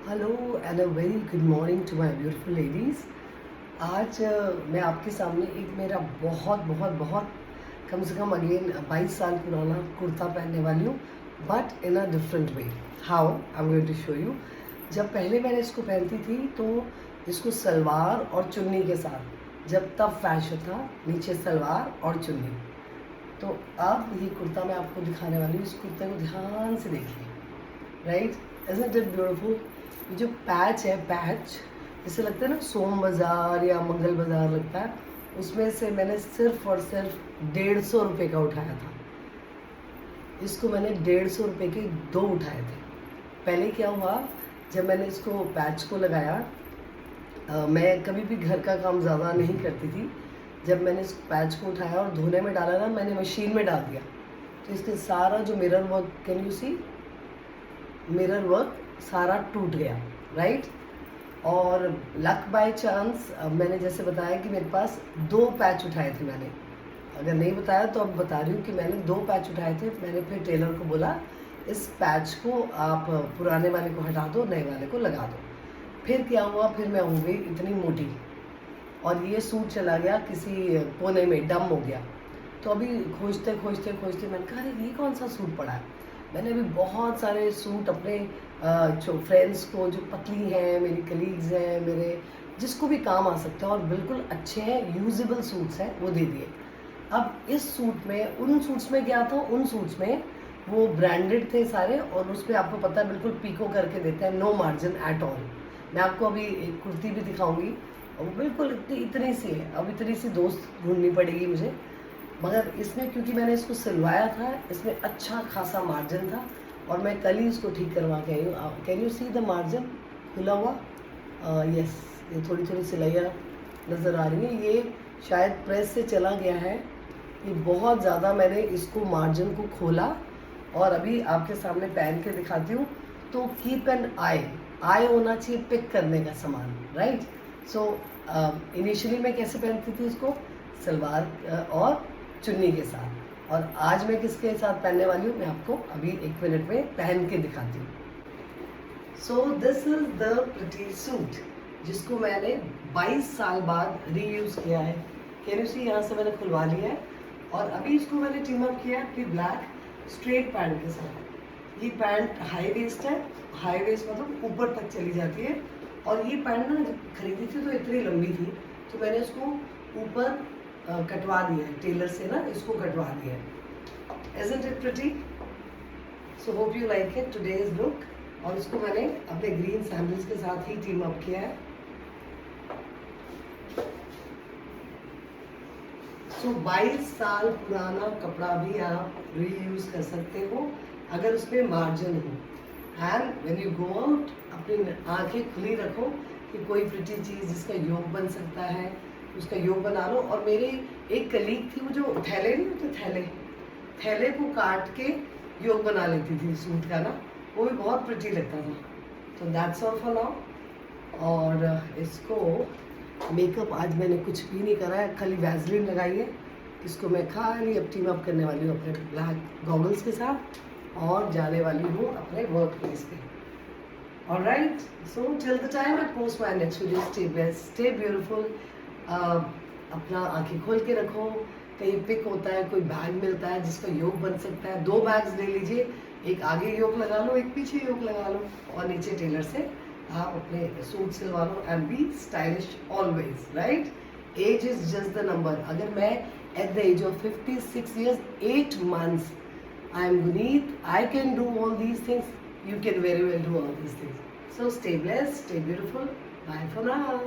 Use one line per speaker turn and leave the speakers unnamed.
Hello and a very good morning to my beautiful ladies. आज मैं आपके सामने एक मेरा बहुत बहुत बहुत कम से कम अगेन 22 साल पुराना कुर्ता पहनने वाली हूँ, but in a different way. How I am going to show you. जब पहले मैंने इसको पहनती थी तो इसको सलवार और चुन्नी के साथ, जब तब फैशन था नीचे सलवार और चुन्नी, तो अब ये कुर्ता मैं आपको दिखाने वाली हूँ। इस कुर्ते को ध्यान से देखिए, राइट, इज़न्ट इट ब्यूटीफुल। ये जो पैच है, पैच जैसे लगता है ना सोम बाज़ार या मंगल बाज़ार लगता है, उसमें से मैंने सिर्फ और सिर्फ 150 रुपये का उठाया था। इसको मैंने 150 रुपये के 2 उठाए थे। पहले क्या हुआ, जब मैंने इसको पैच को लगाया, मैं कभी भी घर का काम ज़्यादा नहीं करती थी। जब मैंने इस पैच को उठाया और धोने में डाला ना, मैंने मशीन में डाल दिया, तो इसके सारा जो mirror work, can you see, mirror work सारा टूट गया, राइट। और लक बाय चांस, मैंने जैसे बताया कि मेरे पास 2 पैच उठाए थे मैंने। अगर नहीं बताया तो अब बता रही हूँ कि मैंने 2 पैच उठाए थे। मैंने फिर टेलर को बोला, इस पैच को आप पुराने वाले को हटा दो, नए वाले को लगा दो। फिर क्या हुआ, फिर मैं हो गई इतनी मोटी और ये सूट चला गया किसी कोने में, डम हो गया। तो अभी खोजते खोजते खोजते मैंने कहा, अरे ये कौन सा सूट पड़ा है। मैंने अभी बहुत सारे सूट अपने जो फ्रेंड्स को, जो पतली हैं, मेरी कलीग्स हैं, मेरे जिसको भी काम आ सकता है और बिल्कुल अच्छे हैं, यूजेबल सूट्स हैं, वो दे दिए। अब इस सूट में, उन सूट्स में क्या था, उन सूट्स में वो ब्रांडेड थे सारे, और उस पर आपको पता है बिल्कुल पीको करके देते हैं, नो मार्जिन एट ऑल। मैं आपको अभी एक कुर्ती भी दिखाऊंगी, और वो बिल्कुल इतनी सी है। अब इतनी सी दोस्त ढूंढनी पड़ेगी मुझे, मगर इसमें क्योंकि मैंने इसको सिलवाया था, इसमें अच्छा खासा मार्जिन था, और मैं कल ही इसको ठीक करवा के आई हूँ। Can you see the margin खुला हुआ? यस, ये थोड़ी थोड़ी सिलाइयाँ नज़र आ रही हैं। ये शायद प्रेस से चला गया है। ये बहुत ज़्यादा मैंने इसको मार्जिन को खोला, और अभी आपके सामने पहन के दिखाती हूँ। तो कीप एन आई होना चाहिए पिक करने का सामान, राइट। सो इनिशियली मैं कैसे पहनती थी इसको, सलवार और चुन्नी के साथ, और आज मैं किसके साथ पहनने वाली हूँ मैं आपको अभी 1 मिनट में पहन के दिखाती हूँ। So this is the pretty suit, जिसको मैंने 22 साल बाद रीयूज़ किया है। कैन यू सी, यहाँ से मैंने खुलवा लिया है, और अभी इसको मैंने टीम अप किया है कि ब्लैक स्ट्रेट पैंट के साथ। ये पैंट हाई वेस्ट है, हाई वेस्ट मतलब ऊपर तक चली जाती है, और ये पैंट ना जब खरीदी थी तो इतनी लंबी थी, तो मैंने इसको ऊपर कटवा दिया है टेलर से ना, इसको कटवा दिया है। Isn't it pretty? So hope you like it today's look। और इसको मैंने अपने ग्रीन सैंडल्स के साथ ही टीम अप किया है। सो 22 साल पुराना कपड़ा भी आप रीयूज कर सकते हो अगर उसमें मार्जिन हो। And when you go out, अपनी आंखें खुली रखो कि कोई प्रिटी चीज़ जिसका योग बन सकता है, उसका योग बना लो। और मेरी एक कलीग थी, वो जो थैले नहीं होते, थैले को काट के योग बना लेती थी सूट का ना, वो भी बहुत प्रिटी लगता था। तो दैट्स ऑल फॉर नाउ। और इसको मेकअप आज मैंने कुछ भी नहीं करा है, खाली वैसलीन लगाई है। इसको मैं खाली अब टीम अप करने वाली हूँ अपने ब्लैक गॉगल्स के साथ, और जाने वाली हूँ अपने वर्क प्लेस पे। Alright, so till the time I post my next video, stay best, stay beautiful. अपना आंखें खोल के रखो। कहीं पिक होता है, कोई बैग मिलता है जिसका योग बन सकता है, 2 बैग्स ले लीजिए, एक आगे योग लगा लो, एक पीछे योग लगा लो, और नीचे टेलर से आप अपने सूट सिलवा लो। And be stylish always, right. Age is just the number. अगर मैं at the age of 56 years 8 months I am Guneet, I can do all these things, you can very well do all these things. So stay blessed, stay beautiful, bye for now.